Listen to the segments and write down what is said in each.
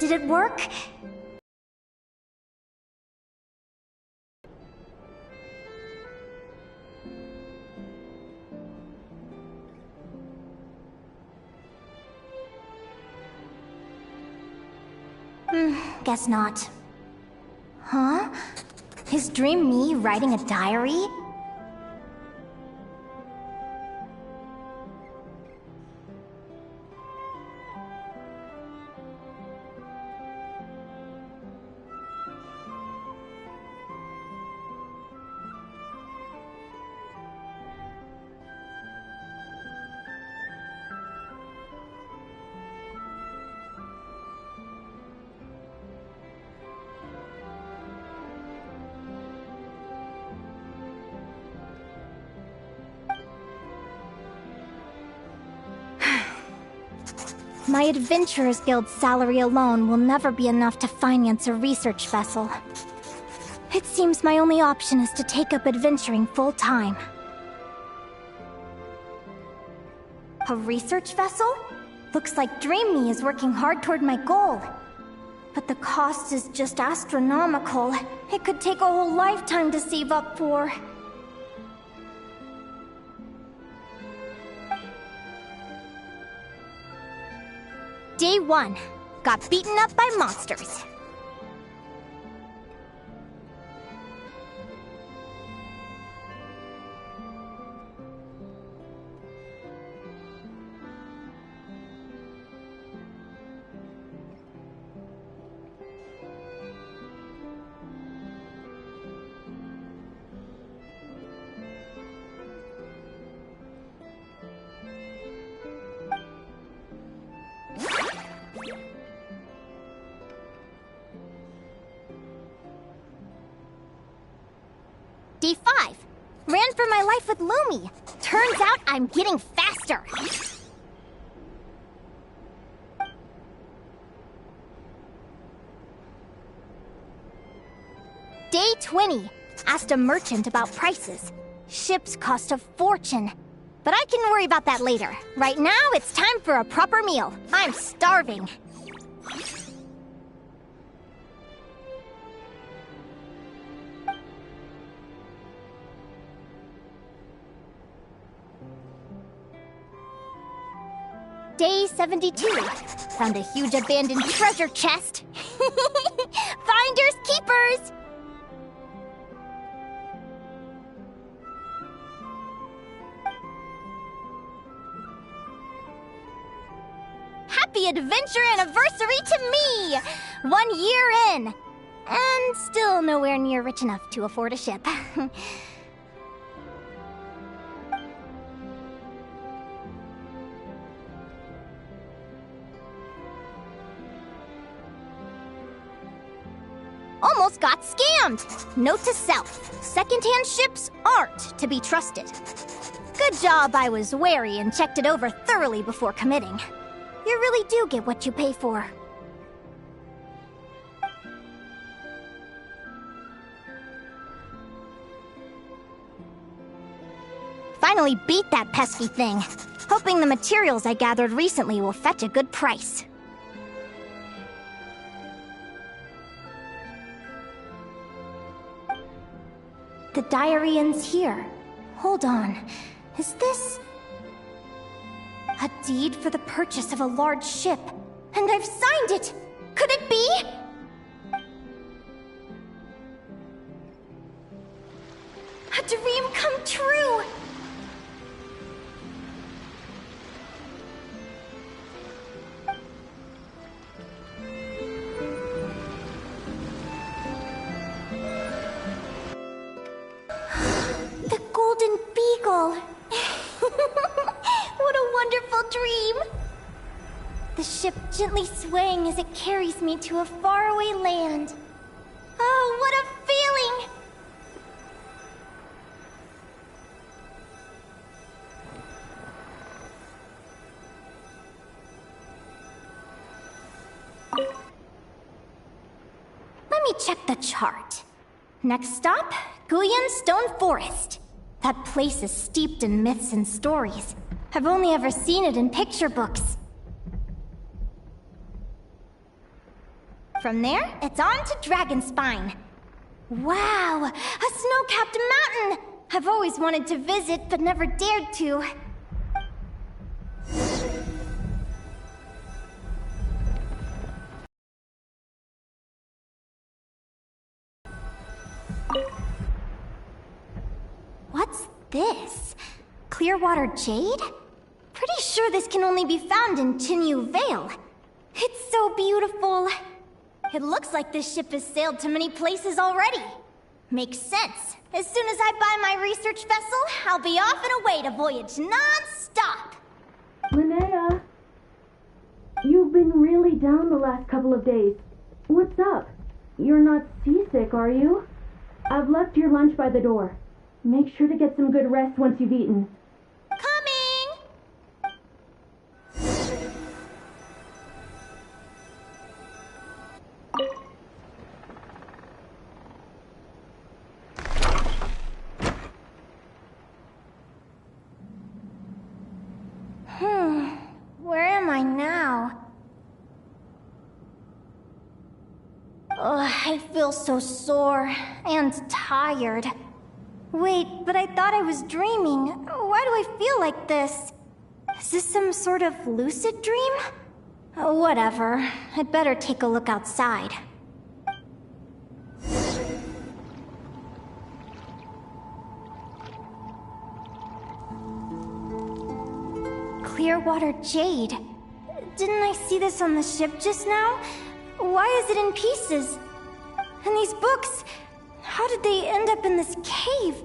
Did it work? Guess not. Huh? Is Dream me writing a diary? My Adventurers Guild salary alone will never be enough to finance a research vessel. It seems my only option is to take up adventuring full-time. A research vessel? Looks like Dream Me is working hard toward my goal. But the cost is just astronomical. It could take a whole lifetime to save up for. Day 1. Got beaten up by monsters. Day 5. Ran for my life with Lumi. Turns out I'm getting faster. Day 20. Asked a merchant about prices. Ships cost a fortune. But I can worry about that later. Right now, it's time for a proper meal. I'm starving. Day 72. Found a huge abandoned treasure chest. Finders keepers! Happy adventure anniversary to me! 1 year in! And still nowhere near rich enough to afford a ship. Almost got scammed! Note to self, secondhand ships aren't to be trusted. Good job I was wary and checked it over thoroughly before committing. You really do get what you pay for. Finally beat that pesky thing. Hoping the materials I gathered recently will fetch a good price. The diary ends here. Hold on. Is this... a deed for the purchase of a large ship? And I've signed it! Could it be? A dream come true! The Golden Beagle! What a wonderful dream! The ship gently swaying as it carries me to a faraway land. Oh, what a feeling! Let me check the chart. Next stop, Guyan Stone Forest. That place is steeped in myths and stories. I've only ever seen it in picture books. From there, it's on to Dragonspine. Wow, a snow-capped mountain! I've always wanted to visit, but never dared to. What's this? Clearwater Jade? Pretty sure this can only be found in Chinyu Vale. It's so beautiful. It looks like this ship has sailed to many places already. Makes sense. As soon as I buy my research vessel, I'll be off and away to voyage non-stop. Linnea, you've been really down the last couple of days. What's up? You're not seasick, are you? I've left your lunch by the door. Make sure to get some good rest once you've eaten. Coming! Where am I now? Ugh, I feel so sore and tired. Wait, but I thought I was dreaming. Why do I feel like this? Is this some sort of lucid dream? Whatever. I'd better take a look outside. Clearwater Jade. Didn't I see this on the ship just now? Why is it in pieces? And these books, how did they end up in this cave?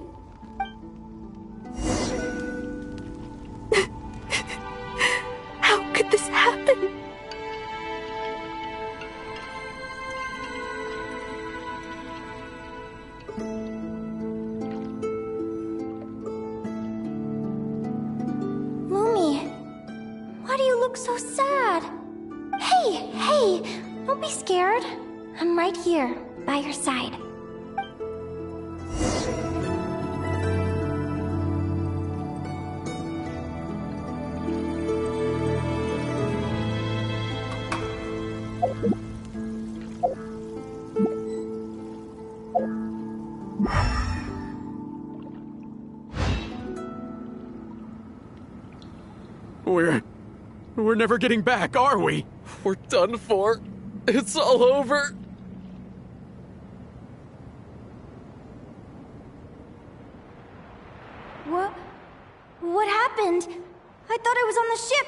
How could this happen? Lumi, why do you look so sad? Hey, don't be scared. I'm right here, by your side. We're never getting back, are we? We're done for. It's all over. What happened? I thought I was on the ship.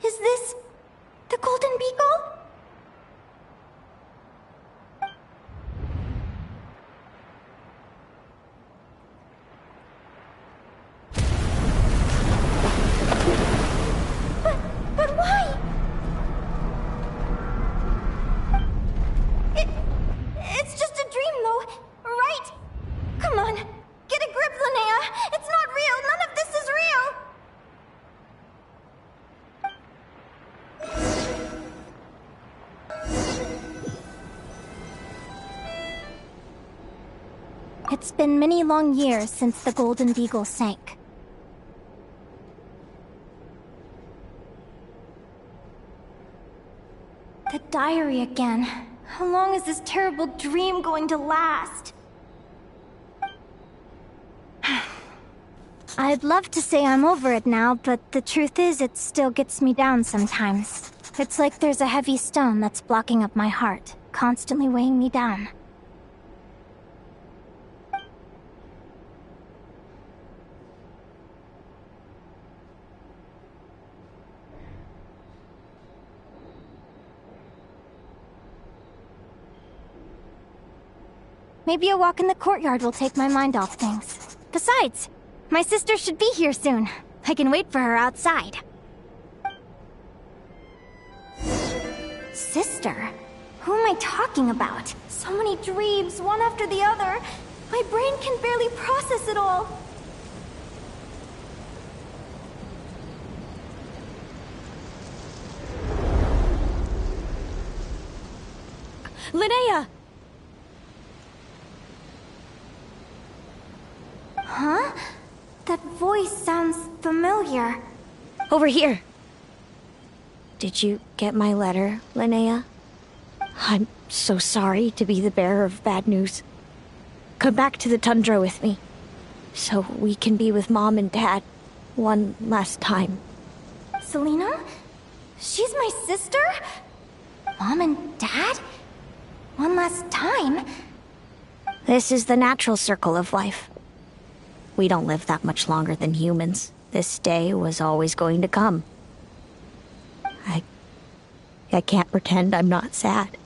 Is this the Golden Beagle? But why? It's just a dream, though, right? Come on, get a grip, Linnea. It's not real. None of this is real. It's been many long years since the Golden Beagle sank. The diary again. How long is this terrible dream going to last? I'd love to say I'm over it now, but the truth is it still gets me down sometimes. It's like there's a heavy stone that's blocking up my heart, constantly weighing me down. Maybe a walk in the courtyard will take my mind off things. Besides, my sister should be here soon. I can wait for her outside. Sister? Who am I talking about? So many dreams, one after the other. My brain can barely process it all. Linnea! Huh? That voice sounds familiar. Over here. Did you get my letter, Linnea? I'm so sorry to be the bearer of bad news. Come back to the tundra with me, so we can be with Mom and Dad one last time. Selena? She's my sister? Mom and Dad? One last time? This is the natural circle of life. We don't live that much longer than humans. This day was always going to come. I can't pretend I'm not sad.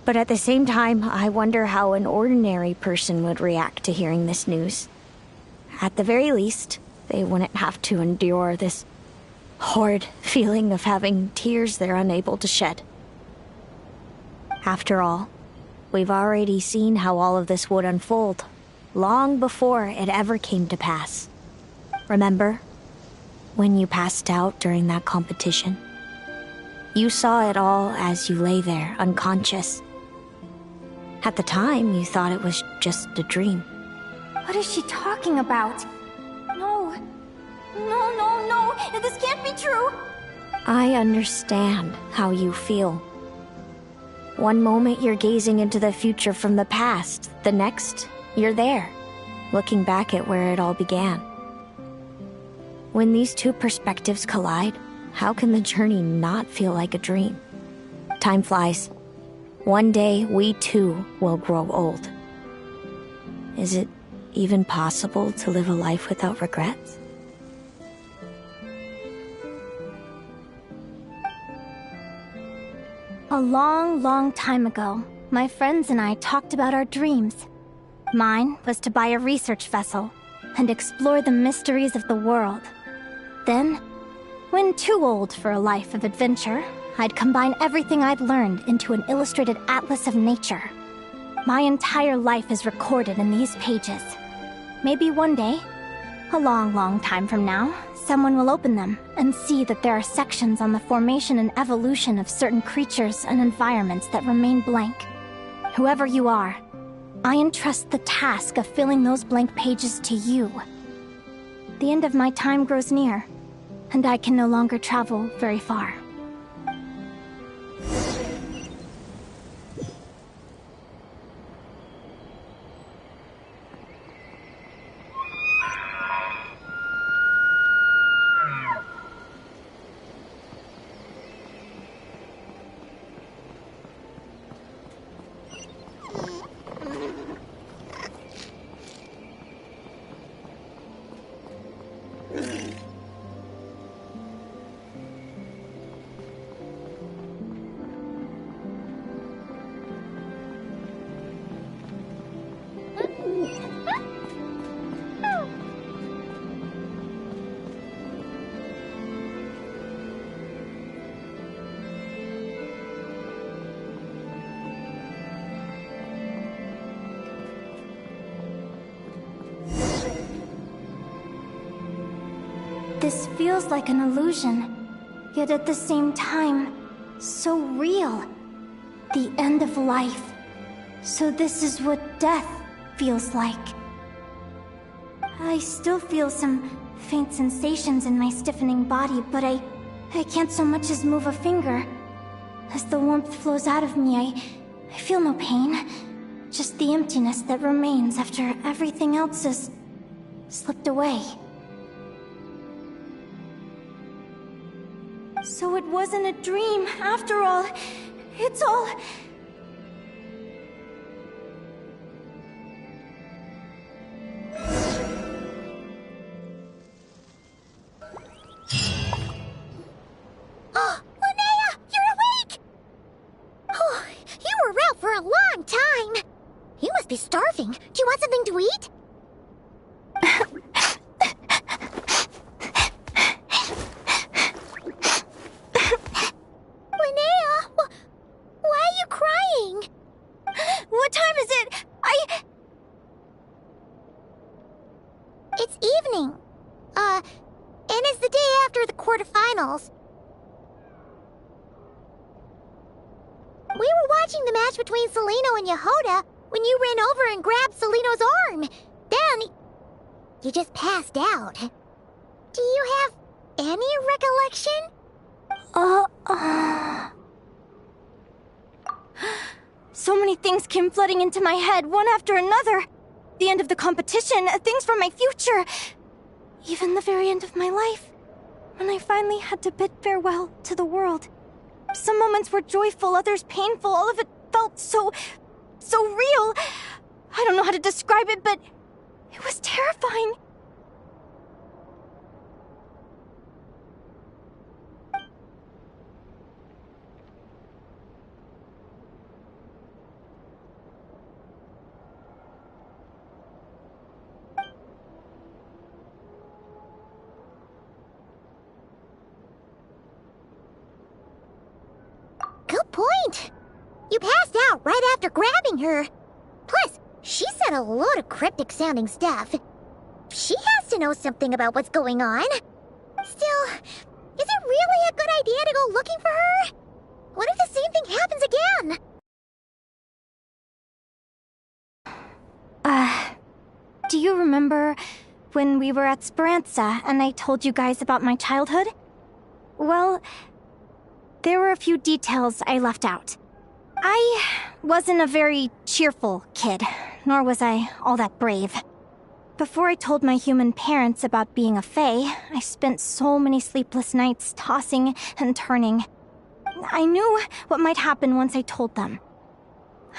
But at the same time, I wonder how an ordinary person would react to hearing this news. At the very least, they wouldn't have to endure this horrid feeling of having tears they're unable to shed. After all, we've already seen how all of this would unfold, long before it ever came to pass. Remember, when you passed out during that competition? You saw it all as you lay there, unconscious. At the time, you thought it was just a dream. What is she talking about? No. No. This can't be true. I understand how you feel. One moment you're gazing into the future from the past, the next, you're there, looking back at where it all began. When these two perspectives collide, how can the journey not feel like a dream? Time flies. One day, we too will grow old. Is it even possible to live a life without regrets? A long time ago, my friends and I talked about our dreams. Mine was to buy a research vessel and explore the mysteries of the world. Then, when too old for a life of adventure, I'd combine everything I'd learned into an illustrated atlas of nature. My entire life is recorded in these pages. Maybe one day, a long time from now, someone will open them and see that there are sections on the formation and evolution of certain creatures and environments that remain blank. Whoever you are, I entrust the task of filling those blank pages to you. The end of my time grows near, and I can no longer travel very far. This feels like an illusion, yet at the same time, so real. The end of life. So this is what death feels like. I still feel some faint sensations in my stiffening body, but I can't so much as move a finger. As the warmth flows out of me, I feel no pain. Just the emptiness that remains after everything else has slipped away. So it wasn't a dream, after all. It's all... Oh, Linnea, you're awake! Oh, you were out for a long time. You must be starving. Do you want something to eat? It's evening. And it's the day after the quarterfinals. We were watching the match between Celino and Yehoda when you ran over and grabbed Celino's arm. Then, you just passed out. Do you have any recollection? So many things came flooding into my head, one after another. The end of the competition, things from my future. Even the very end of my life. When I finally had to bid farewell to the world. Some moments were joyful, others painful. All of it felt so real. I don't know how to describe it, but it was terrifying. Good point. You passed out right after grabbing her. Plus, she said a load of cryptic-sounding stuff. She has to know something about what's going on. Still, is it really a good idea to go looking for her? What if the same thing happens again? Do you remember when we were at Speranza and I told you guys about my childhood? Well, there were a few details I left out. I wasn't a very cheerful kid, nor was I all that brave. Before I told my human parents about being a fae, I spent so many sleepless nights tossing and turning. I knew what might happen once I told them.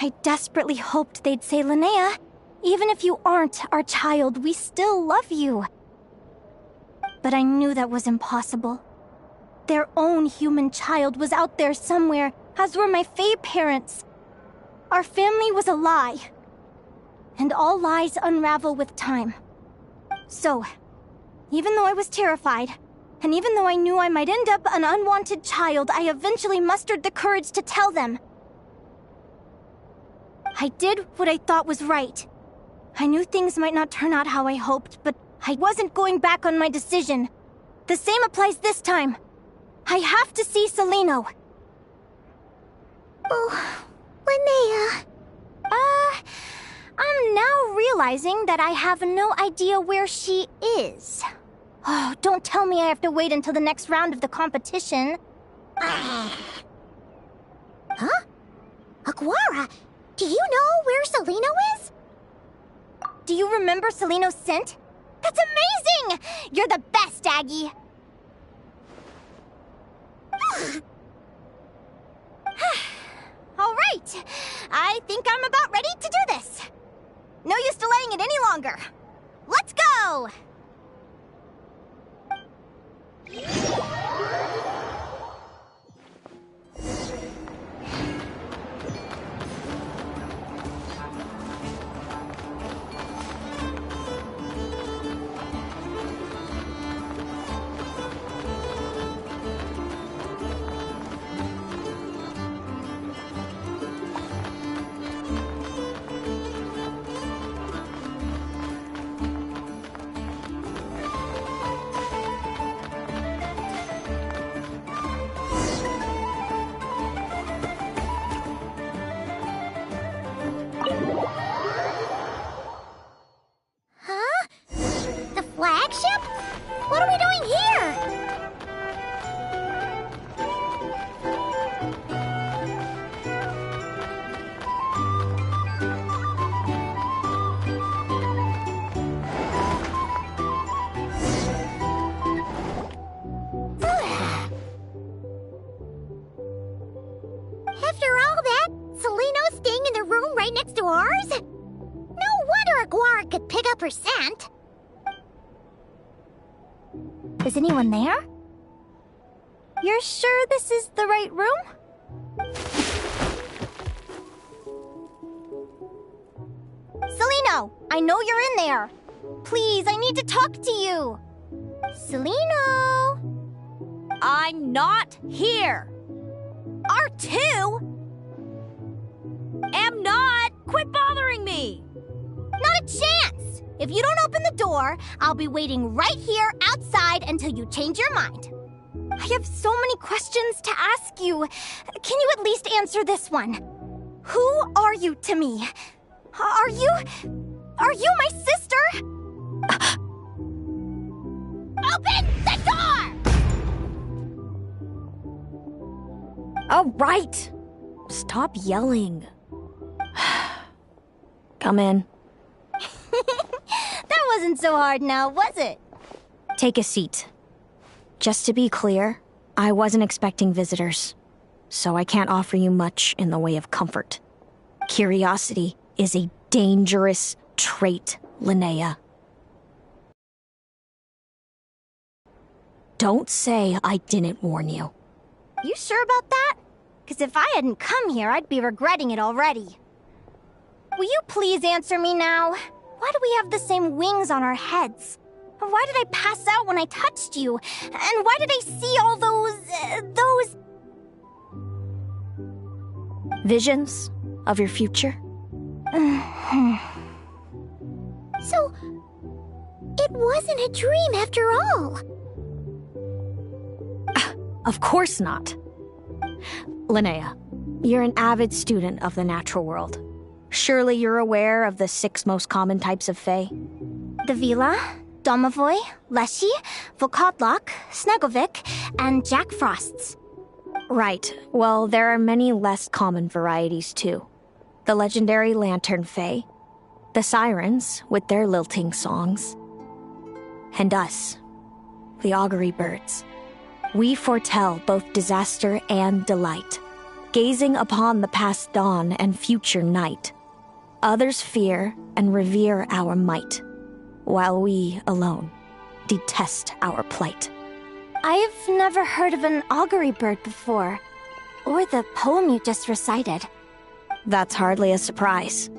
I desperately hoped they'd say, Linnea, even if you aren't our child, we still love you. But I knew that was impossible. Their own human child was out there somewhere, as were my fae parents. Our family was a lie. And all lies unravel with time. So, even though I was terrified, and even though I knew I might end up an unwanted child, I eventually mustered the courage to tell them. I did what I thought was right. I knew things might not turn out how I hoped, but I wasn't going back on my decision. The same applies this time. I have to see Celino. Oh, Linnea. I'm now realizing that I have no idea where she is. Oh, don't tell me I have to wait until the next round of the competition. Huh? Aguara, do you know where Celino is? Do you remember Celino's scent? That's amazing! You're the best, Aggie! All right, I think I'm about ready to do this. No use delaying it any longer. Let's go! Huh? The flagship? What are we doing here? After all that, Celino's staying in the room right next to ours? No wonder Aguara could pick up her scent. Is anyone there? You're sure this is the right room? Celino, I know you're in there. Please, I need to talk to you. Celino! I'm not here. R2? Am not. Quit bothering me. Not a chance! If you don't open the door, I'll be waiting right here outside until you change your mind. I have so many questions to ask you. Can you at least answer this one? Who are you to me? Are you my sister? All right! Stop yelling. Come in. That wasn't so hard now, was it? Take a seat. Just to be clear, I wasn't expecting visitors, so I can't offer you much in the way of comfort. Curiosity is a dangerous trait, Linnea. Don't say I didn't warn you. You sure about that? Because if I hadn't come here, I'd be regretting it already. Will you please answer me now? Why do we have the same wings on our heads? Why did I pass out when I touched you? And why did I see all those... Visions of your future? So, it wasn't a dream after all. Of course not. Linnea, you're an avid student of the natural world. Surely you're aware of the 6 most common types of Fae? The Vila, Domovoy, Leshy, Volkodlok, Snegovik, and Jack Frosts. Right. Well, there are many less common varieties, too. The legendary Lantern Fae, the Sirens with their lilting songs, and us, the Augury Birds. We foretell both disaster and delight, gazing upon the past dawn and future night. Others fear and revere our might, while we alone detest our plight. I've never heard of an augury bird before, or the poem you just recited. That's hardly a surprise.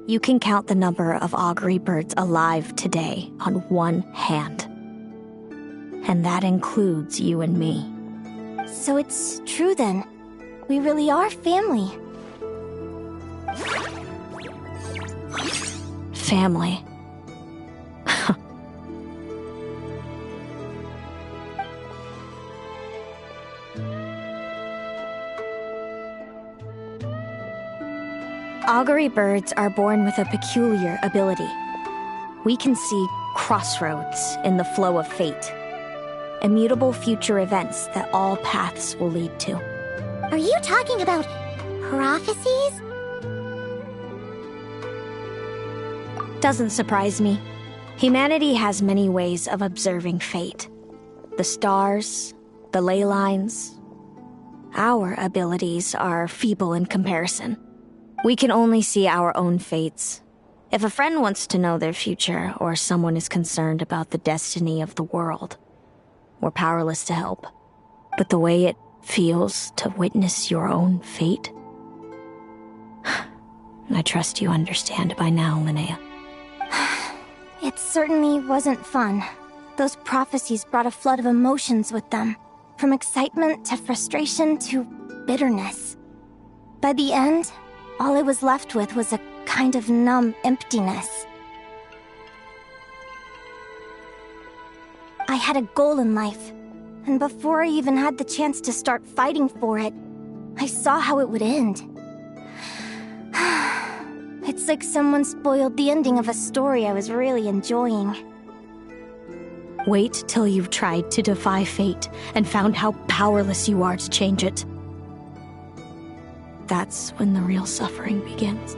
You can count the number of augury birds alive today on one hand. And that includes you and me. So it's true then. We really are family. Family. Augury birds are born with a peculiar ability. We can see crossroads in the flow of fate. Immutable future events that all paths will lead to. Are you talking about prophecies? Doesn't surprise me. Humanity has many ways of observing fate. The stars, the ley lines. Our abilities are feeble in comparison. We can only see our own fates. If a friend wants to know their future, or someone is concerned about the destiny of the world, we're powerless to help. But the way it feels to witness your own fate, I trust you understand by now, Linnea. It certainly wasn't fun. Those prophecies brought a flood of emotions with them, from excitement to frustration to bitterness. By the end, all I was left with was a kind of numb emptiness. I had a goal in life, and before I even had the chance to start fighting for it, I saw how it would end. It's like someone spoiled the ending of a story I was really enjoying. Wait till you've tried to defy fate and found how powerless you are to change it. That's when the real suffering begins.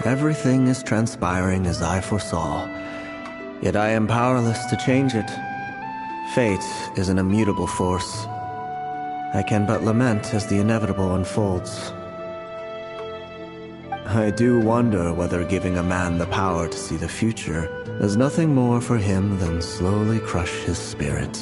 Everything is transpiring as I foresaw, yet I am powerless to change it. Fate is an immutable force. I can but lament as the inevitable unfolds. I do wonder whether giving a man the power to see the future does nothing more for him than slowly crush his spirit.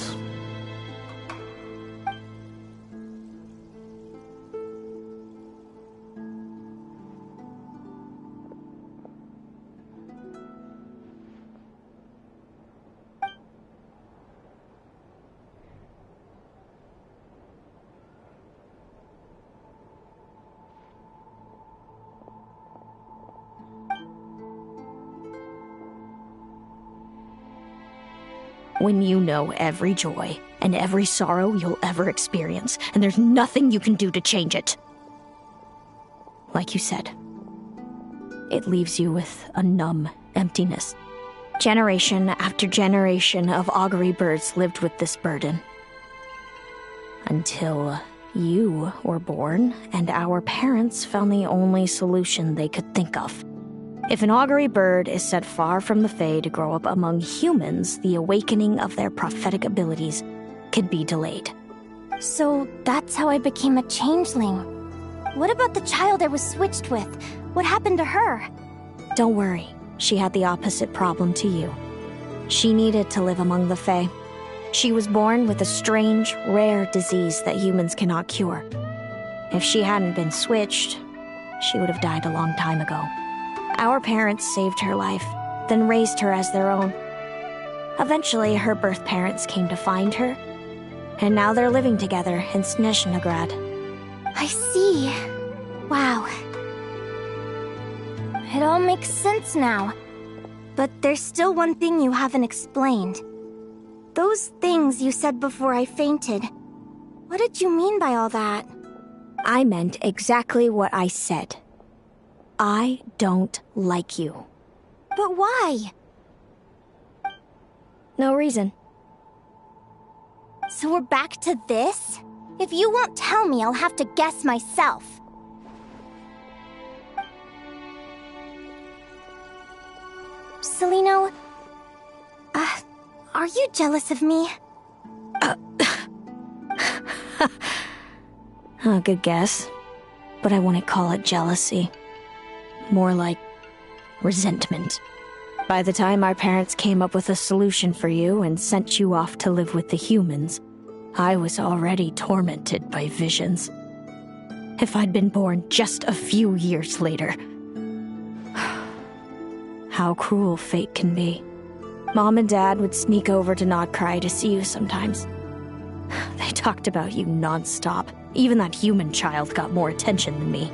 When you know every joy and every sorrow you'll ever experience, and there's nothing you can do to change it. Like you said, it leaves you with a numb emptiness, Generation after generation of augury birds lived with this burden. Until you were born, and our parents found the only solution they could think of. If an augury bird is set far from the Fae to grow up among humans, the awakening of their prophetic abilities could be delayed. So that's how I became a changeling. What about the child I was switched with? What happened to her? Don't worry, she had the opposite problem to you. She needed to live among the Fae. She was born with a strange, rare disease that humans cannot cure. If she hadn't been switched, she would have died a long time ago. Our parents saved her life, then raised her as their own. Eventually, her birth parents came to find her, and now they're living together in Snezhnograd. I see. Wow. It all makes sense now. But there's still one thing you haven't explained. Those things you said before I fainted. What did you mean by all that? I meant exactly what I said. I don't like you. But why? No reason. So we're back to this? If you won't tell me, I'll have to guess myself. Celino, are you jealous of me? Good guess. But I wouldn't call it jealousy. More like resentment. By the time our parents came up with a solution for you and sent you off to live with the humans, I was already tormented by visions. If I'd been born just a few years later. How cruel fate can be. Mom and Dad would sneak over to Nodcry to see you sometimes. They talked about you non-stop. Even that human child got more attention than me.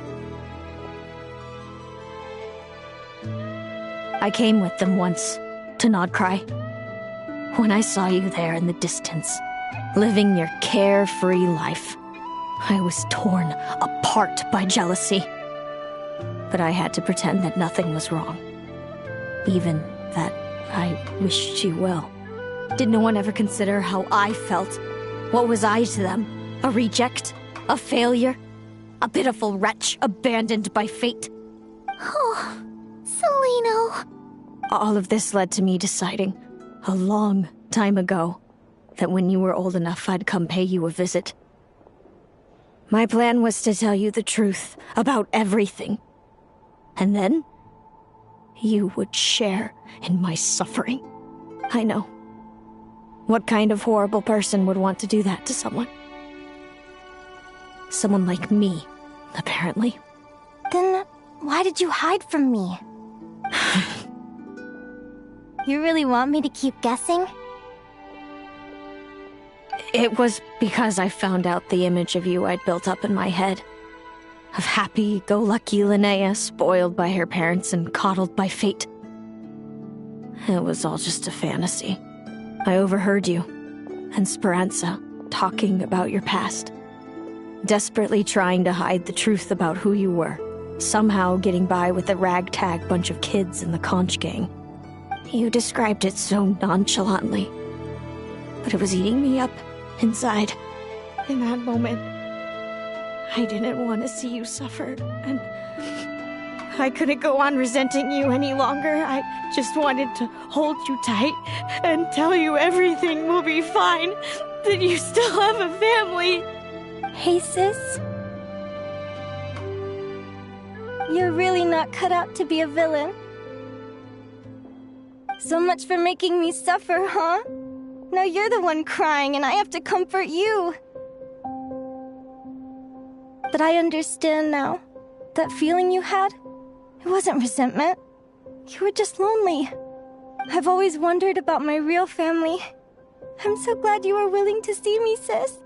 I came with them once, to Nodcry. When I saw you there in the distance, living your carefree life, I was torn apart by jealousy. But I had to pretend that nothing was wrong. Even that I wished you well. Did no one ever consider how I felt? What was I to them? A reject? A failure? A pitiful wretch abandoned by fate? Oh, Celino. All of this led to me deciding, a long time ago, that when you were old enough I'd come pay you a visit. My plan was to tell you the truth about everything. And then, you would share in my suffering. I know. What kind of horrible person would want to do that to someone? Someone like me, apparently. Then why did you hide from me? You really want me to keep guessing? It was because I found out the image of you I'd built up in my head. Of happy-go-lucky Linnea, spoiled by her parents and coddled by fate. It was all just a fantasy. I overheard you, and Speranza, talking about your past. Desperately trying to hide the truth about who you were. Somehow getting by with a ragtag bunch of kids in the conch gang. You described it so nonchalantly. But it was eating me up, inside. In that moment, I didn't want to see you suffer, and I couldn't go on resenting you any longer. I just wanted to hold you tight and tell you everything will be fine, that you still have a family. Hey, sis. You're really not cut out to be a villain. So much for making me suffer, huh? Now you're the one crying and I have to comfort you. But I understand now. That feeling you had, it wasn't resentment. You were just lonely. I've always wondered about my real family. I'm so glad you were willing to see me, sis.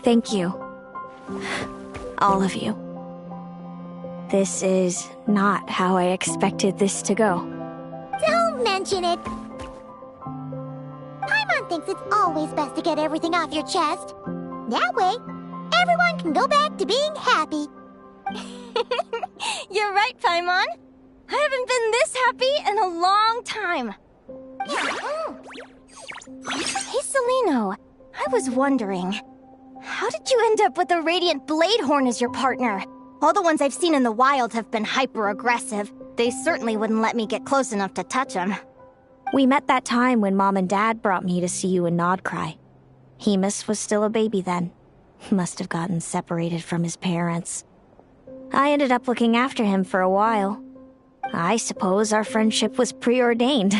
Thank you. All of you. This is not how I expected this to go. Don't mention it. Paimon thinks it's always best to get everything off your chest. That way, everyone can go back to being happy. You're right, Paimon. I haven't been this happy in a long time. Hey, Celino. I was wondering, how did you end up with a Radiant Bladehorn as your partner? All the ones I've seen in the wild have been hyper-aggressive. They certainly wouldn't let me get close enough to touch them. We met that time when Mom and Dad brought me to see you in Nodcry. Hemus was still a baby then. Must have gotten separated from his parents. I ended up looking after him for a while. I suppose our friendship was preordained.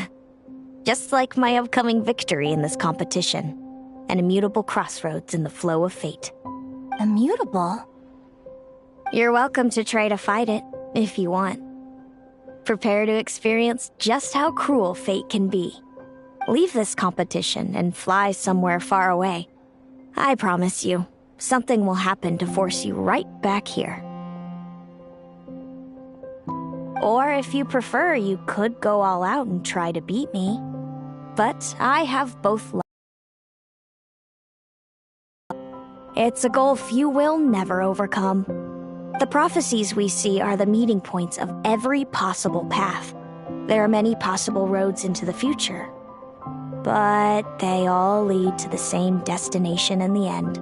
Just like my upcoming victory in this competition. An immutable crossroads in the flow of fate. Immutable? You're welcome to try to fight it, if you want. Prepare to experience just how cruel fate can be. Leave this competition and fly somewhere far away. I promise you, something will happen to force you right back here. Or if you prefer, you could go all out and try to beat me. But I have both. It's a goal few will never overcome. The prophecies we see are the meeting points of every possible path. There are many possible roads into the future. But they all lead to the same destination in the end.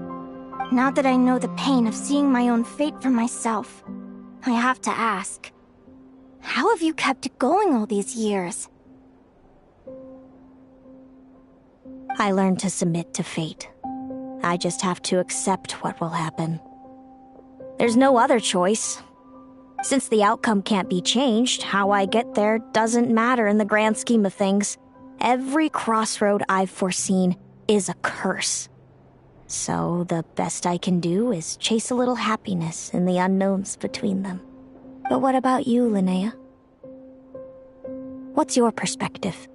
Now that I know the pain of seeing my own fate for myself, I have to ask, how have you kept it going all these years? I learned to submit to fate. I just have to accept what will happen. There's no other choice. Since the outcome can't be changed, how I get there doesn't matter in the grand scheme of things. Every crossroad I've foreseen is a curse. So the best I can do is chase a little happiness in the unknowns between them. But what about you, Linnea? What's your perspective?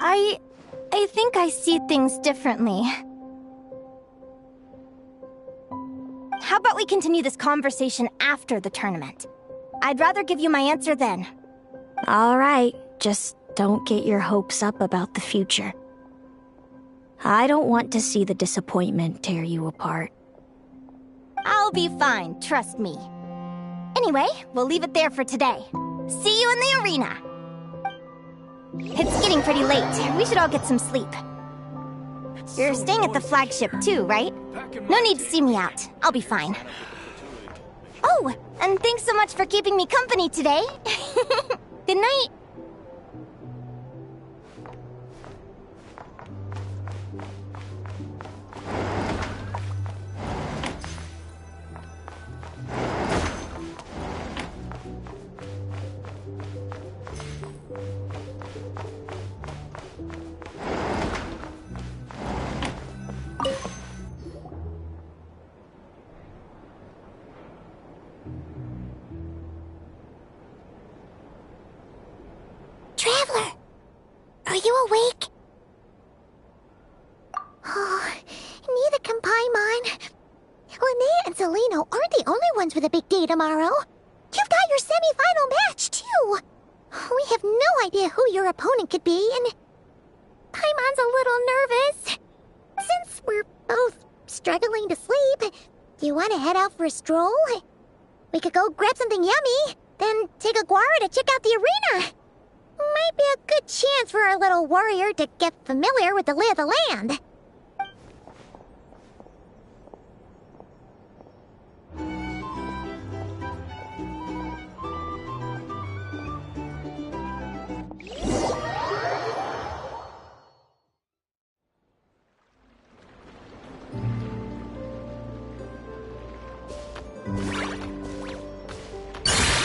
I think I see things differently. How about we continue this conversation after the tournament? I'd rather give you my answer then. All right, just don't get your hopes up about the future. I don't want to see the disappointment tear you apart. I'll be fine, trust me. Anyway, we'll leave it there for today. See you in the arena! It's getting pretty late. We should all get some sleep. You're staying at the flagship too, right? No need to see me out. I'll be fine. Oh, and thanks so much for keeping me company today. Good night. Traveler, are you awake? Oh, neither can Paimon. Linnea and Celino aren't the only ones with a big day tomorrow. You've got your semi-final match, too. We have no idea who your opponent could be, and Paimon's a little nervous. Since we're both struggling to sleep, do you want to head out for a stroll? We could go grab something yummy, then take a guara to check out the arena. Might be a good chance for our little warrior to get familiar with the lay of the land.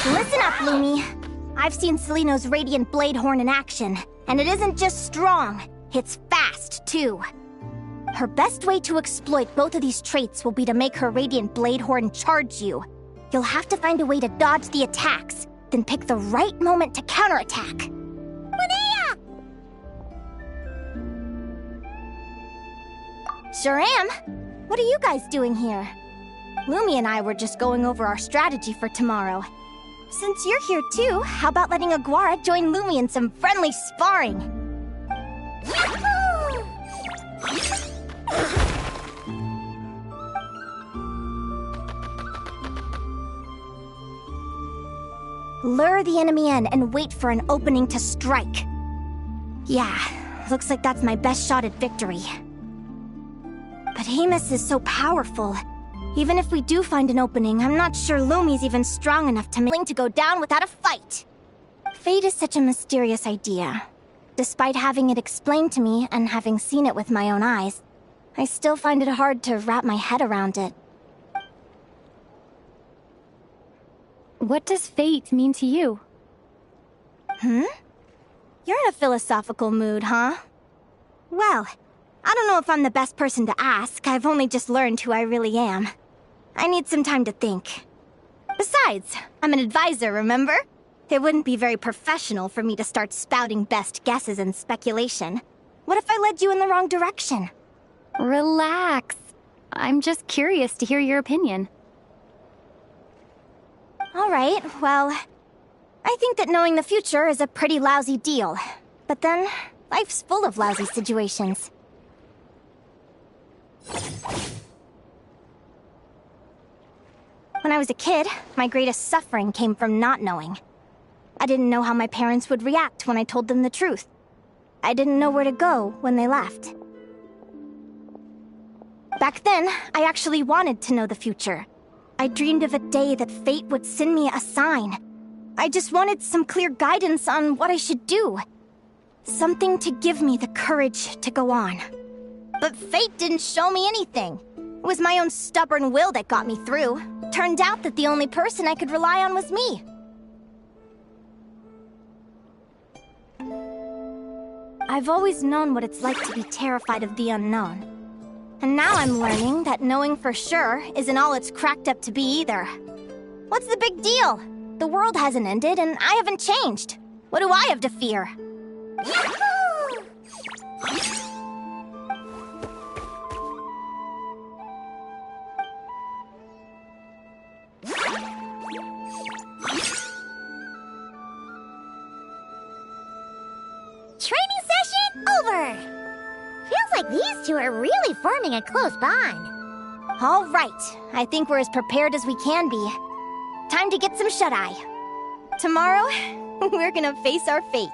Listen up, Lumi. I've seen Celino's Radiant Bladehorn in action, and it isn't just strong, it's fast, too. Her best way to exploit both of these traits will be to make her Radiant Bladehorn charge you. You'll have to find a way to dodge the attacks, then pick the right moment to counterattack. Linnea! Sure am. What are you guys doing here? Lumi and I were just going over our strategy for tomorrow. Since you're here too, how about letting Aguara join Lumi in some friendly sparring? Lure the enemy in and wait for an opening to strike. Yeah, looks like that's my best shot at victory. But Hamus is so powerful. Even if we do find an opening, I'm not sure Lumi's even strong enough to go down without a fight. Fate is such a mysterious idea. Despite having it explained to me and having seen it with my own eyes, I still find it hard to wrap my head around it. What does fate mean to you? You're in a philosophical mood, huh? Well, I don't know if I'm the best person to ask. I've only just learned who I really am. I need some time to think. Besides, I'm an advisor, remember? It wouldn't be very professional for me to start spouting best guesses and speculation. What if I led you in the wrong direction? Relax. I'm just curious to hear your opinion. Alright, well, I think that knowing the future is a pretty lousy deal. But then, life's full of lousy situations. When I was a kid, my greatest suffering came from not knowing. I didn't know how my parents would react when I told them the truth. I didn't know where to go when they left. Back then, I actually wanted to know the future. I dreamed of a day that fate would send me a sign. I just wanted some clear guidance on what I should do. Something to give me the courage to go on. But fate didn't show me anything. It was my own stubborn will that got me through. Turned out that the only person I could rely on was me. I've always known what it's like to be terrified of the unknown. And now I'm learning that knowing for sure isn't all it's cracked up to be either. What's the big deal? The world hasn't ended and I haven't changed. What do I have to fear? Yahoo! Training session over! Feels like these two are really forming a close bond. All right, I think we're as prepared as we can be. Time to get some shut-eye. Tomorrow, we're gonna face our fate.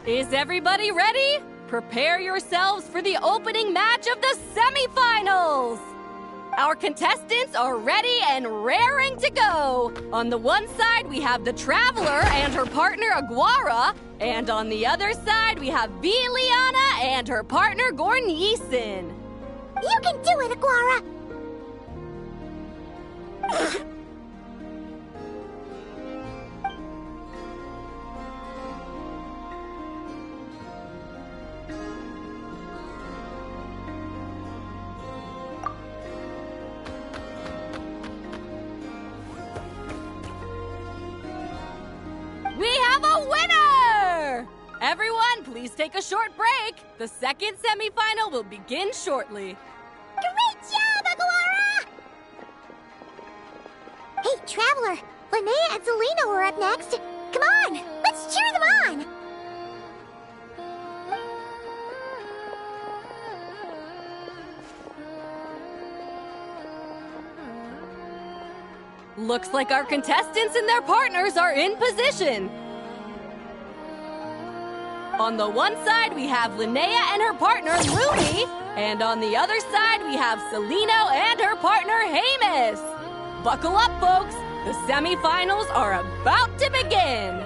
Is everybody ready? Prepare yourselves for the opening match of the semifinals! Our contestants are ready and raring to go! On the one side, we have the Traveler and her partner Aguara, and on the other side, we have Viliana and her partner Gornyesin. You can do it, Aguara! We have a winner! Everyone, please take a short break. The second semifinal will begin shortly. Great job, Aguara! Hey, Traveler, Linnea and Zelina are up next. Come on, let's cheer them on! Looks like our contestants and their partners are in position. On the one side, we have Linnea and her partner, Lumi. And on the other side, we have Celino and her partner, Hamus. Buckle up, folks. The semifinals are about to begin.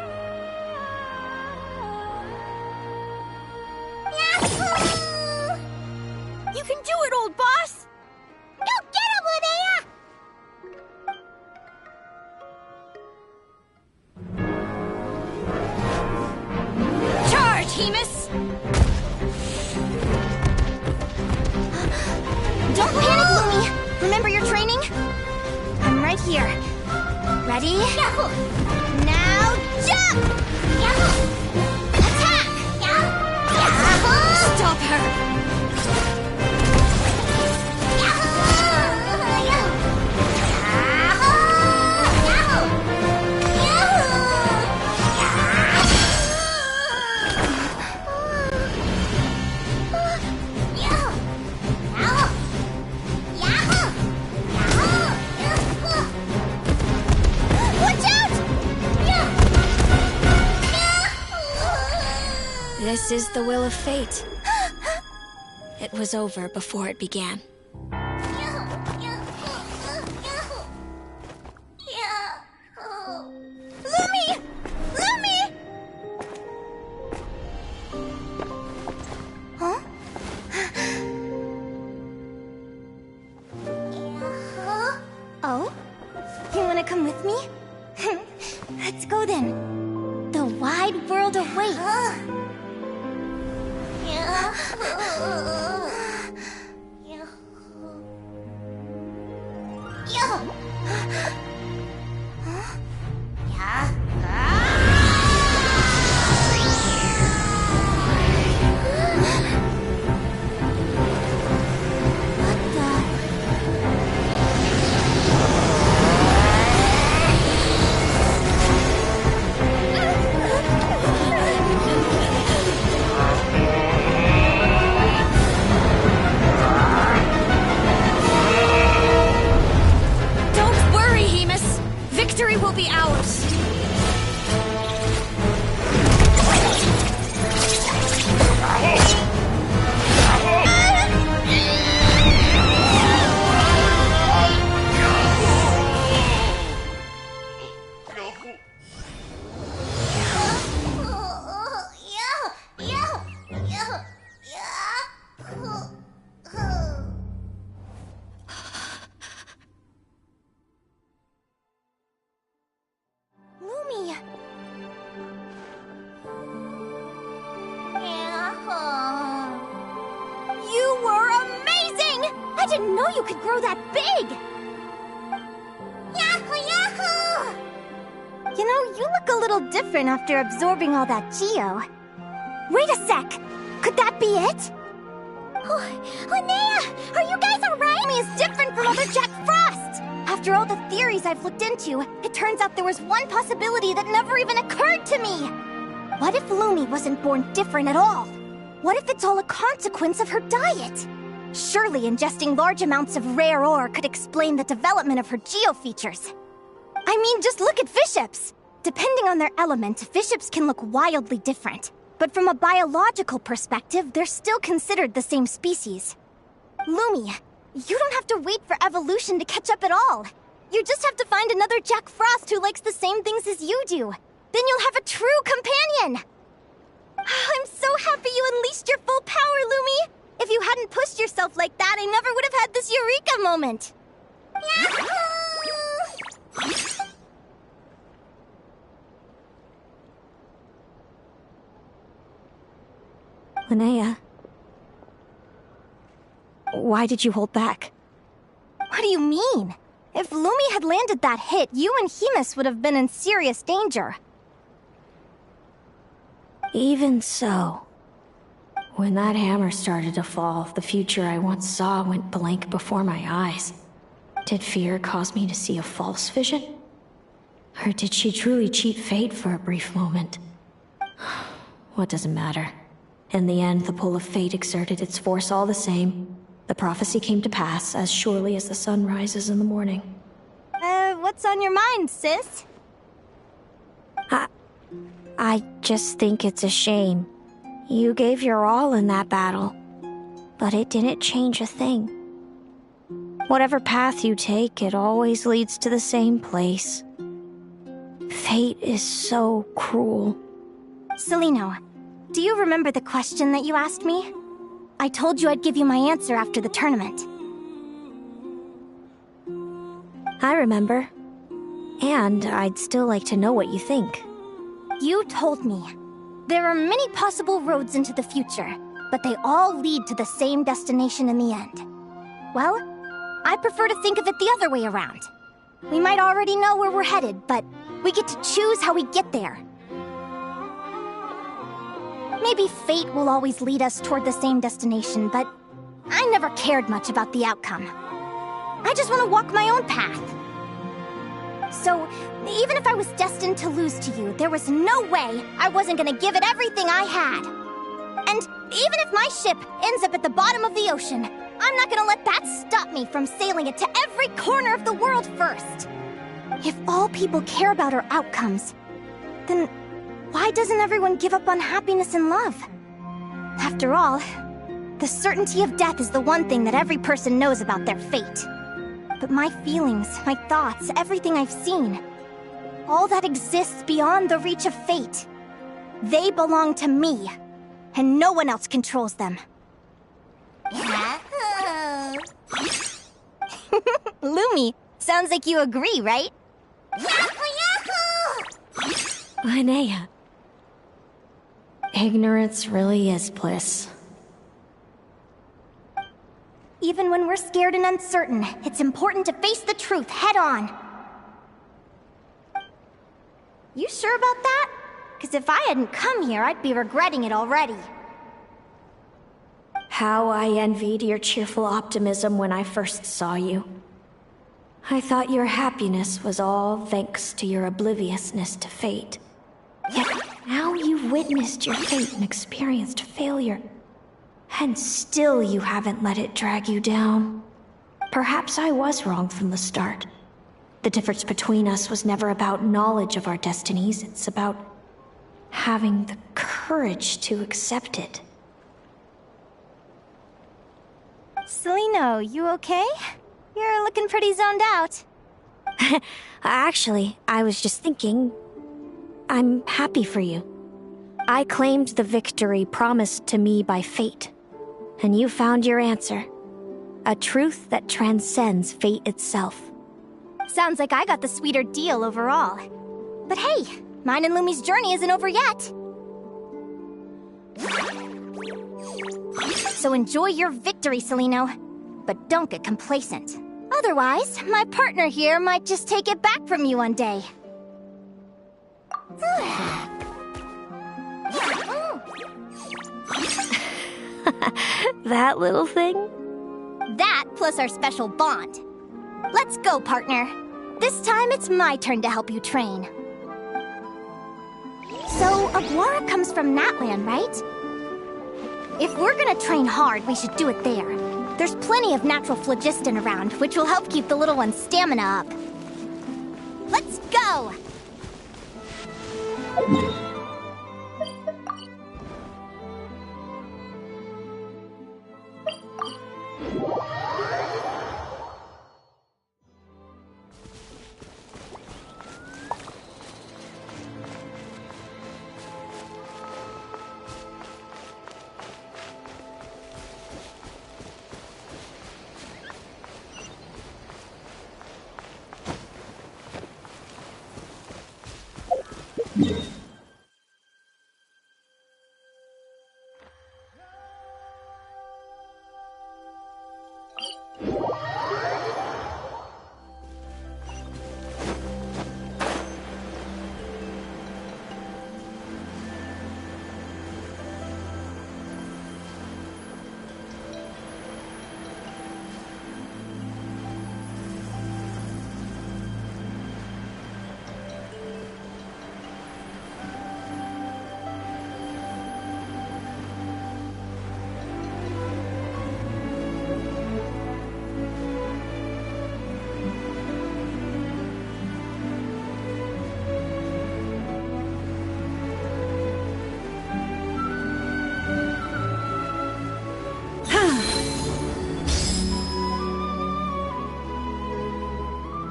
Yahoo! You can do it, old boss! Go get him, Linnea! I'm right here. Ready? Now jump! Attack! Stop her! This is the will of fate. It was over before it began. Lumi! Lumi! Huh? Oh? You wanna come with me? Let's go then. The wide world awaits. Victory will be ours! You were amazing! I didn't know you could grow that big! Yahoo! Yahoo! You know, you look a little different after absorbing all that Geo. Wait a sec! Could that be it? Nea! Are you guys alright? Me is different from other Jack Frost! After all the theories I've looked into, it turns out there was one possibility that never even occurred to me! What if Lumi wasn't born different at all? What if it's all a consequence of her diet? Surely ingesting large amounts of rare ore could explain the development of her geofeatures. I mean, just look at fiships! Depending on their element, fiships can look wildly different. But from a biological perspective, they're still considered the same species. Lumi, you don't have to wait for evolution to catch up at all. You just have to find another Jack Frost who likes the same things as you do. Then you'll have a true companion! I'm so happy you unleashed your full power, Lumi! If you hadn't pushed yourself like that, I never would have had this eureka moment! Linnea, why did you hold back? What do you mean? If Lumi had landed that hit, you and Hemus would have been in serious danger. Even so, when that hammer started to fall, the future I once saw went blank before my eyes. Did fear cause me to see a false vision? Or did she truly cheat fate for a brief moment? What does it matter? In the end, the pull of fate exerted its force all the same. The prophecy came to pass as surely as the sun rises in the morning. What's on your mind, sis? I just think it's a shame. You gave your all in that battle, but it didn't change a thing. Whatever path you take, it always leads to the same place. Fate is so cruel. Celino, do you remember the question that you asked me? I told you I'd give you my answer after the tournament. I remember. And I'd still like to know what you think. You told me. There are many possible roads into the future, but they all lead to the same destination in the end. Well, I prefer to think of it the other way around. We might already know where we're headed, but we get to choose how we get there. Maybe fate will always lead us toward the same destination, but I never cared much about the outcome. I just want to walk my own path. So, even if I was destined to lose to you, there was no way I wasn't gonna give it everything I had. And even if my ship ends up at the bottom of the ocean, I'm not gonna let that stop me from sailing it to every corner of the world first. If all people care about are outcomes, then why doesn't everyone give up on happiness and love? After all, the certainty of death is the one thing that every person knows about their fate. But my feelings, my thoughts, everything I've seen, all that exists beyond the reach of fate. They belong to me, and no one else controls them. Lumi, sounds like you agree, right? Linnea. Ignorance really is bliss. Even when we're scared and uncertain, it's important to face the truth head on. You sure about that? Because if I hadn't come here, I'd be regretting it already. How I envied your cheerful optimism when I first saw you. I thought your happiness was all thanks to your obliviousness to fate. Yet now you've witnessed your fate and experienced failure. And still you haven't let it drag you down. Perhaps I was wrong from the start. The difference between us was never about knowledge of our destinies, it's about having the courage to accept it. Celino, you okay? You're looking pretty zoned out. Actually, I was just thinking, I'm happy for you. I claimed the victory promised to me by fate. And you found your answer. A truth that transcends fate itself. Sounds like I got the sweeter deal overall. But hey, mine and Lumi's journey isn't over yet. So enjoy your victory, Celino. But don't get complacent. Otherwise, my partner here might just take it back from you one day. That little thing? That plus our special bond. Let's go, partner. This time it's my turn to help you train. So, Aguara comes from Natlan, right? If we're gonna train hard, we should do it there. There's plenty of natural phlogiston around, which will help keep the little one's stamina up. Let's go!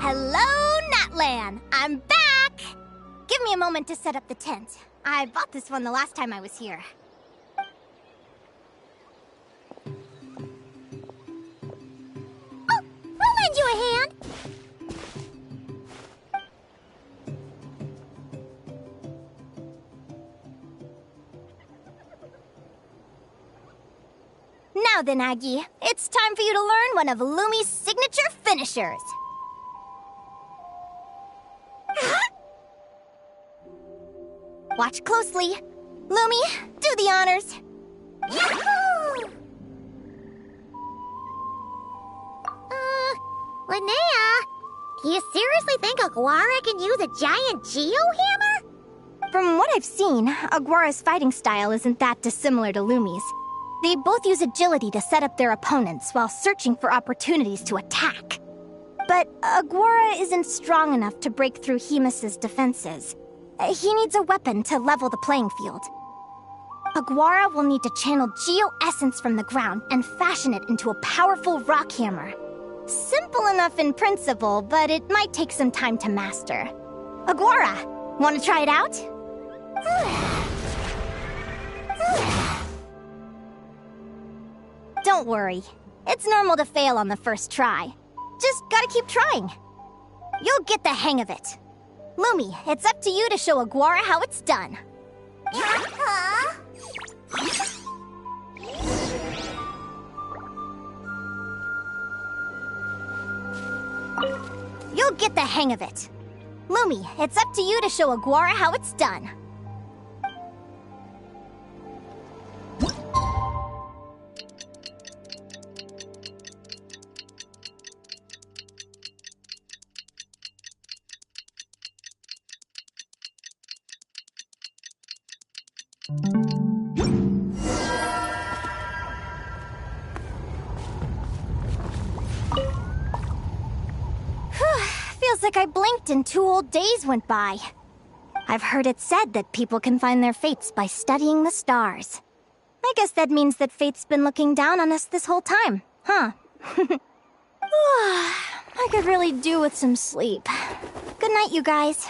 Hello, Natlan! I'm back! Give me a moment to set up the tent. I bought this one the last time I was here. Oh, I'll lend you a hand. Now Now then, Aggie, it's time for you to learn one of Lumi's signature finishers. Watch closely. Lumi, do the honors. Yahoo! Linnea, you seriously think Aguara can use a giant geohammer? From what I've seen, Aguara's fighting style isn't that dissimilar to Lumi's. They both use agility to set up their opponents while searching for opportunities to attack. But Aguara isn't strong enough to break through Hemus's defenses. He needs a weapon to level the playing field. Aguara will need to channel geo-essence from the ground and fashion it into a powerful rock hammer. Simple enough in principle, but it might take some time to master. Aguara, want to try it out? Don't worry. It's normal to fail on the first try. Just gotta keep trying. You'll get the hang of it. Lumi, it's up to you to show Aguara how it's done. You'll get the hang of it. Lumi, it's up to you to show Aguara how it's done. Feels like I blinked and 2 whole days went by. I've heard it said that people can find their fates by studying the stars. I guess that means that fate's been looking down on us this whole time, huh? I could really do with some sleep. Good night, you guys.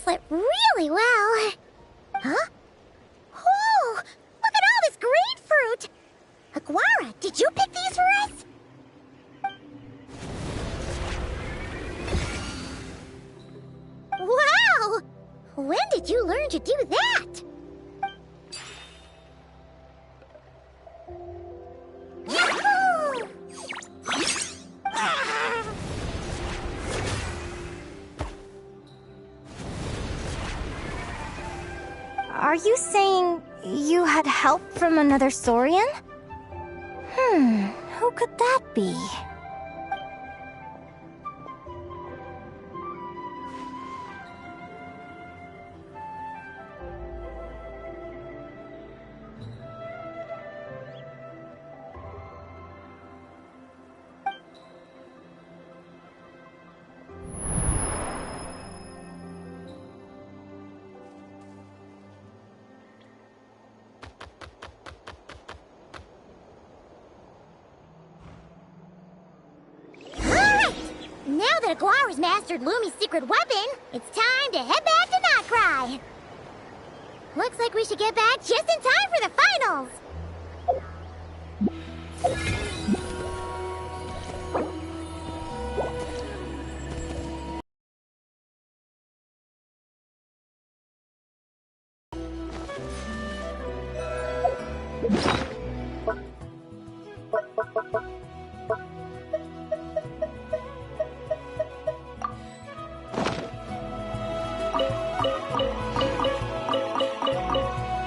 Slept really well. Huh? Oh, look at all this grapefruit! Aguara, did you pick these for us? Wow! When did you learn to do that? Yahoo! Are you saying you had help from another Saurian? Who could that be? Now that Aguara's mastered Lumi's secret weapon, it's time to head back to Notcry. Looks like we should get back just in time for the finals.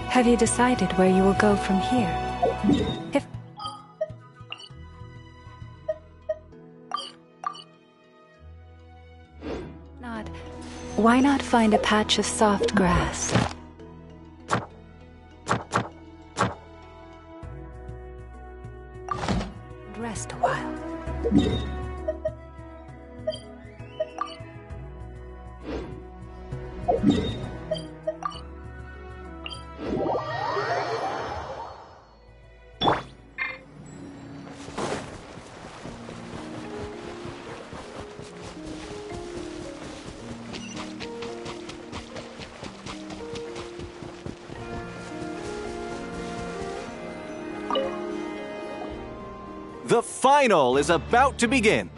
Have you decided where you will go from here? If not, why not find a patch of soft grass? And rest a while. The final is about to begin.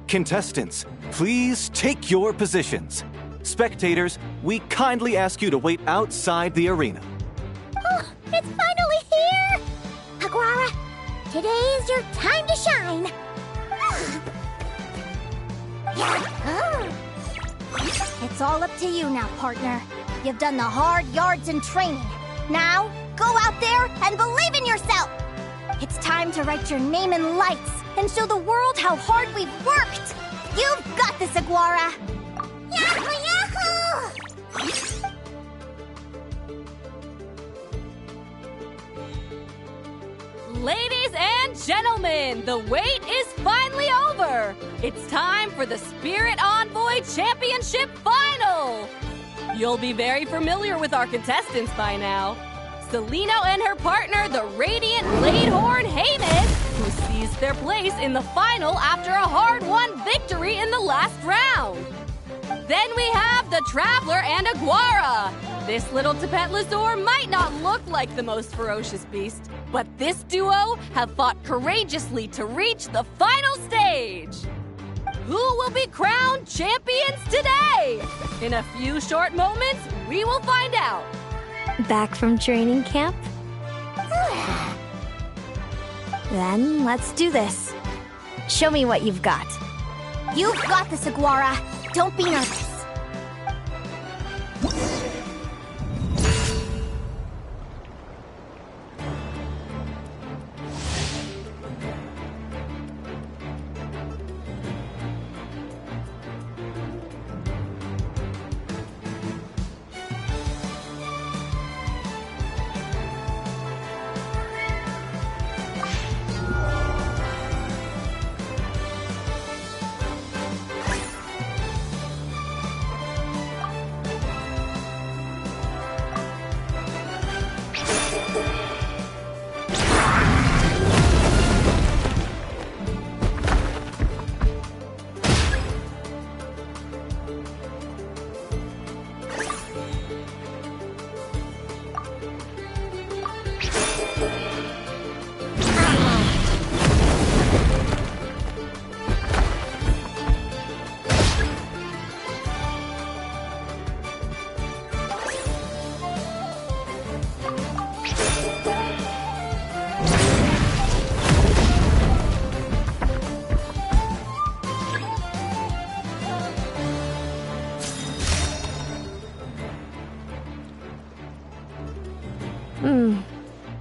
Contestants, please take your positions. Spectators, we kindly ask you to wait outside the arena. Oh, it's finally here! Aguara, today is your time to shine. It's all up to you now, partner. You've done the hard yards in training. Now, go out there and believe in yourself! It's time to write your name in lights and show the world how hard we've worked! You've got this, Aguara! Yahoo! Ladies and gentlemen, the wait is finally over! It's time for the Spirit Envoy Championship Final! You'll be very familiar with our contestants by now. Celino and her partner, the Radiant Bladehorn Haymis, who seized their place in the final after a hard-won victory in the last round. Then we have the Traveler and Aguara. This little Tapetlosaur might not look like the most ferocious beast, but this duo have fought courageously to reach the final stage. Who will be crowned champions today? In a few short moments, we will find out. Back from training camp? Then let's do this. Show me what you've got. You've got this, Aguara. Don't be nervous.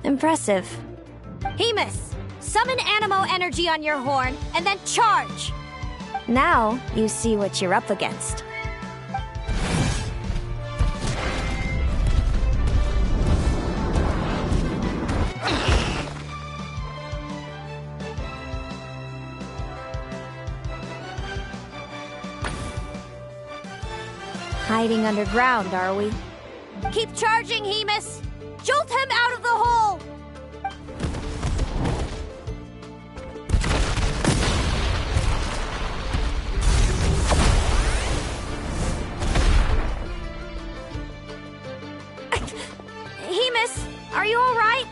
Impressive. Haymis, summon Animo energy on your horn and then charge! Now you see what you're up against. Hiding underground, are we? Keep charging, Haymis! Jolt him out of the hole! Haymis, are you all right?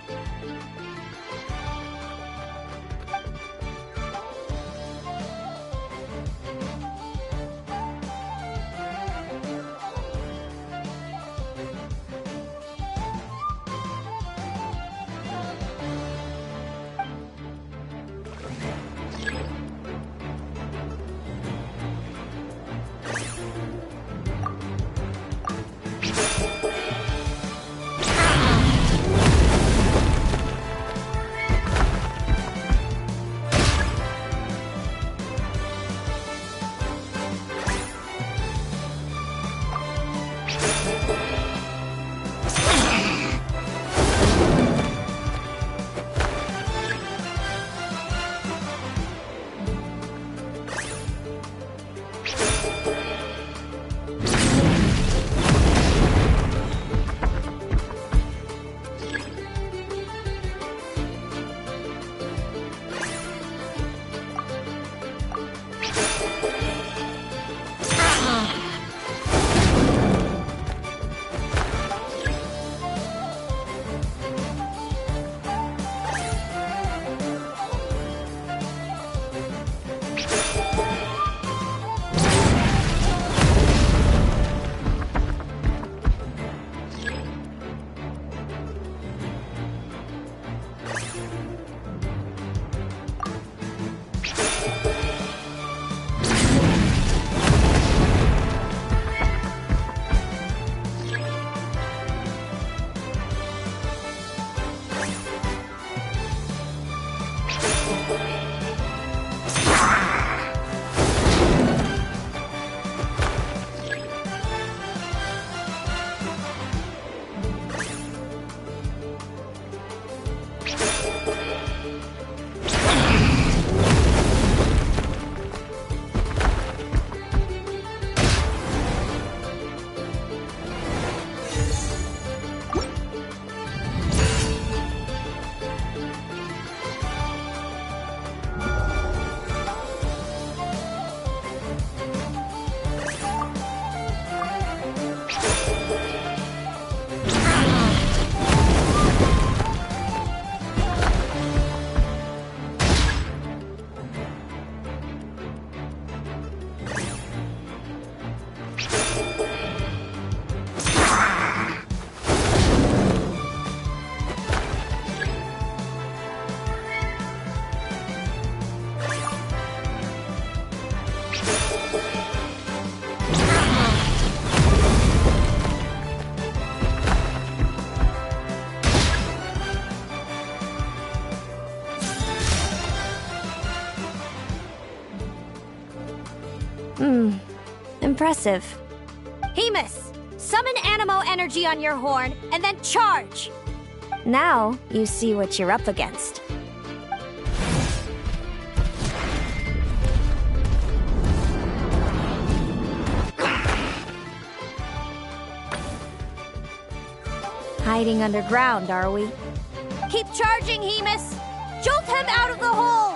Impressive. Hemus, summon Animo energy on your horn, and then charge! Now, you see what you're up against. Hiding underground, are we? Keep charging, Hemus! Jolt him out of the hole!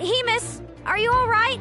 Hemus, are you all right?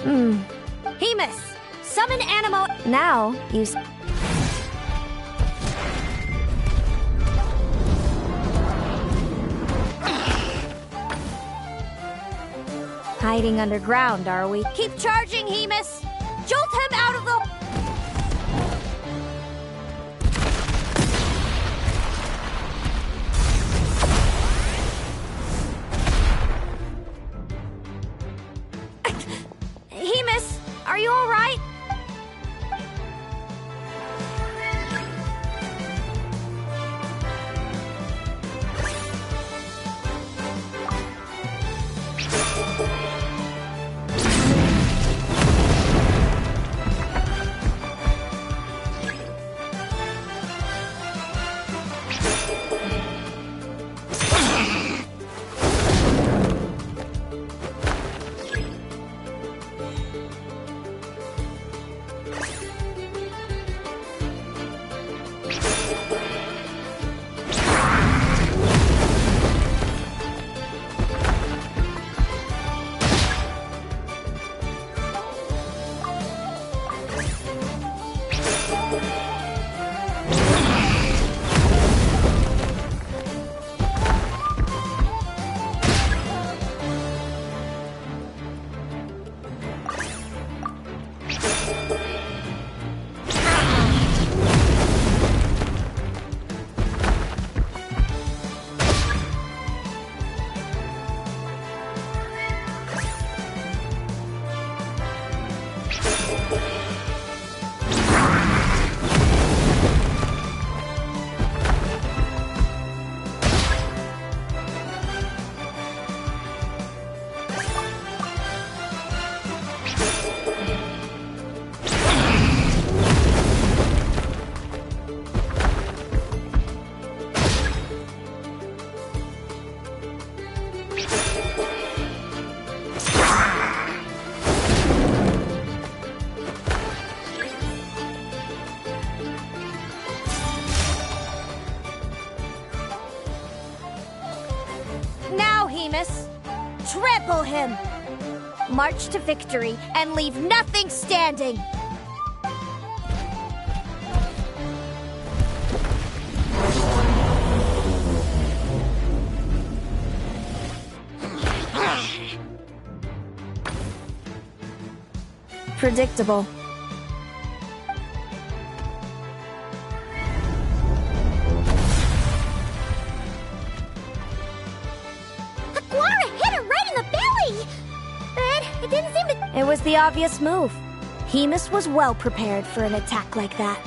Hemus, summon Animo. Now, you hiding underground, are we? Keep charging, Hemus. Jolt him out of the... Hemus, are you all right? Hemus. Trample him! March to victory and leave nothing standing! Predictable. Aguara hit her right in the belly! But it didn't seem to... It was the obvious move. Hemus was well prepared for an attack like that.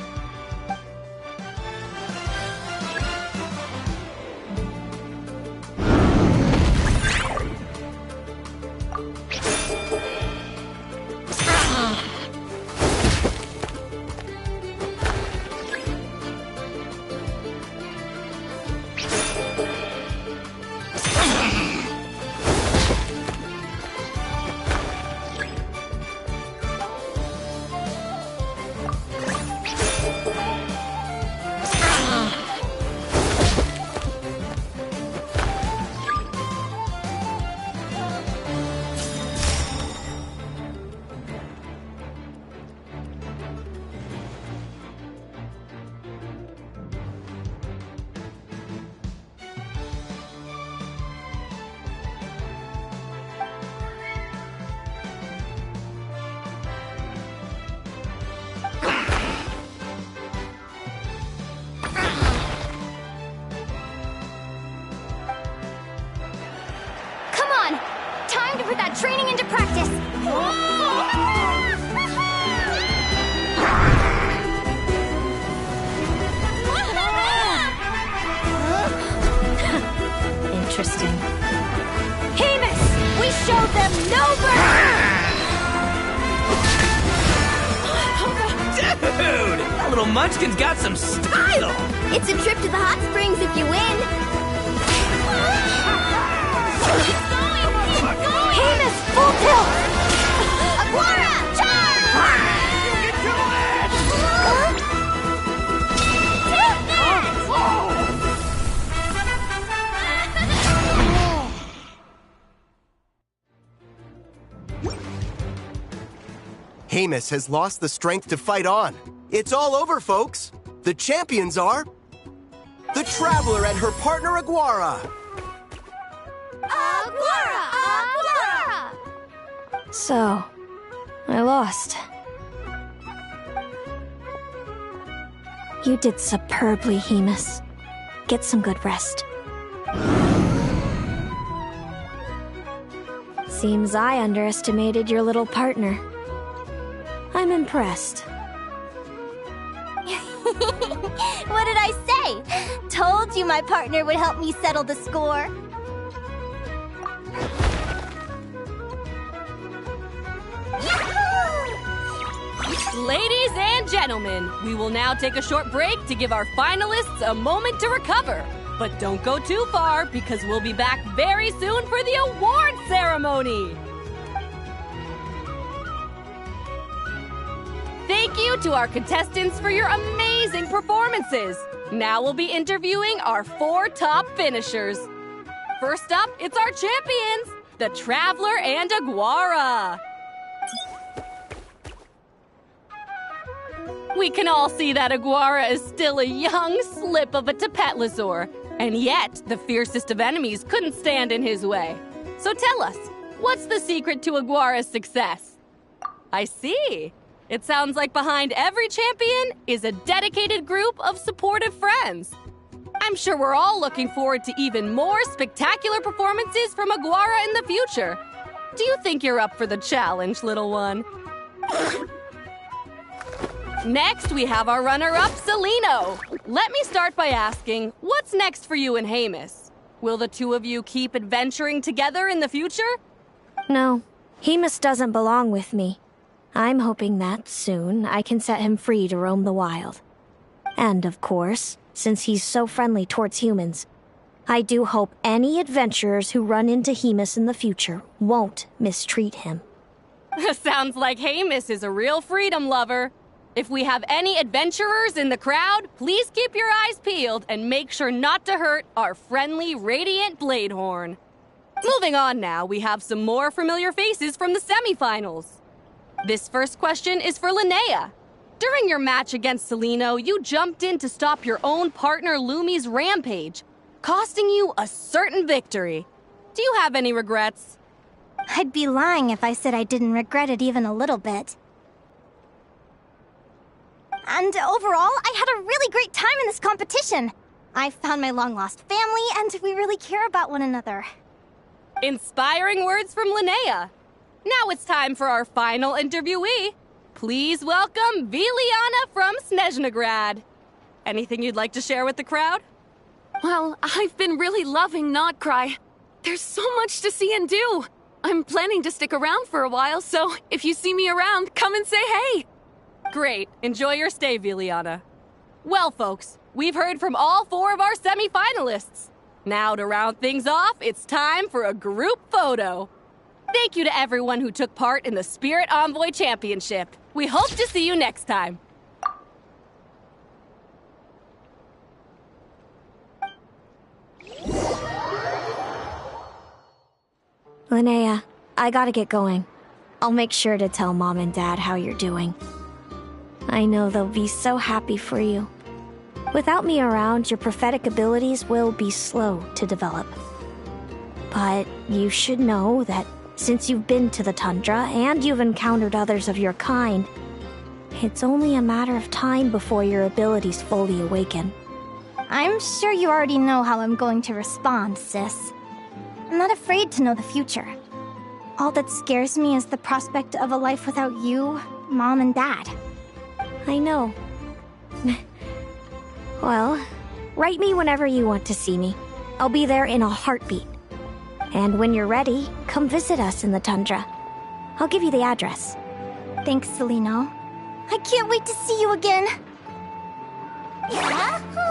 Time to put that training into practice! Interesting. Hemus! We showed them no Dude! That little munchkin's got some style! It's a trip to the hot springs if you win! Hemus, full tilt! Aguara, charge! Get to it! Hamus has lost the strength to fight on. It's all over, folks. The champions are... the Traveler and her partner Aguara. Aguara! Aguara! So, I lost. You did superbly, Hamus. Get some good rest. Seems I underestimated your little partner. I'm impressed. What did I say? Told you my partner would help me settle the score. Ladies and gentlemen, we will now take a short break to give our finalists a moment to recover. But don't go too far, because we'll be back very soon for the award ceremony. Thank you to our contestants for your amazing performances. Now we'll be interviewing our 4 top finishers. First up, it's our champions, the Traveler and Aguara. We can all see that Aguara is still a young slip of a Tapetlasaur, and yet the fiercest of enemies couldn't stand in his way. So tell us, what's the secret to Aguara's success? I see. It sounds like behind every champion is a dedicated group of supportive friends. I'm sure we're all looking forward to even more spectacular performances from Aguara in the future. Do you think you're up for the challenge, little one? Next, we have our runner-up, Celino. Let me start by asking, what's next for you and Hamus? Will the two of you keep adventuring together in the future? No, Hamus doesn't belong with me. I'm hoping that soon I can set him free to roam the wild. And of course, since he's so friendly towards humans, I do hope any adventurers who run into Hamus in the future won't mistreat him. Sounds like Hamus is a real freedom lover. If we have any adventurers in the crowd, please keep your eyes peeled and make sure not to hurt our friendly, radiant Bladehorn. Moving on now, we have some more familiar faces from the semifinals. This first question is for Linnea. During your match against Celino, you jumped in to stop your own partner Lumi's rampage, costing you a certain victory. Do you have any regrets? I'd be lying if I said I didn't regret it even a little bit. And overall, I had a really great time in this competition. I found my long-lost family, and we really care about one another. Inspiring words from Linnea. Now it's time for our final interviewee. Please welcome Viliana from Snezhnegrad. Anything you'd like to share with the crowd? Well, I've been really loving Notcry. There's so much to see and do. I'm planning to stick around for a while, so if you see me around, come and say hey. Great. Enjoy your stay, Viliana. Well, folks, we've heard from all 4 of our semi-finalists. Now, to round things off, it's time for a group photo. Thank you to everyone who took part in the Spirit Envoy Championship. We hope to see you next time. Linnea, I gotta get going. I'll make sure to tell Mom and Dad how you're doing. I know they'll be so happy for you. Without me around, your prophetic abilities will be slow to develop. But you should know that since you've been to the tundra and you've encountered others of your kind, it's only a matter of time before your abilities fully awaken. I'm sure you already know how I'm going to respond, sis. I'm not afraid to know the future. All that scares me is the prospect of a life without you, Mom, and Dad. I know. Well, write me whenever you want to see me. I'll be there in a heartbeat. And when you're ready, come visit us in the tundra. I'll give you the address. Thanks, Celino. I can't wait to see you again. Yahoo!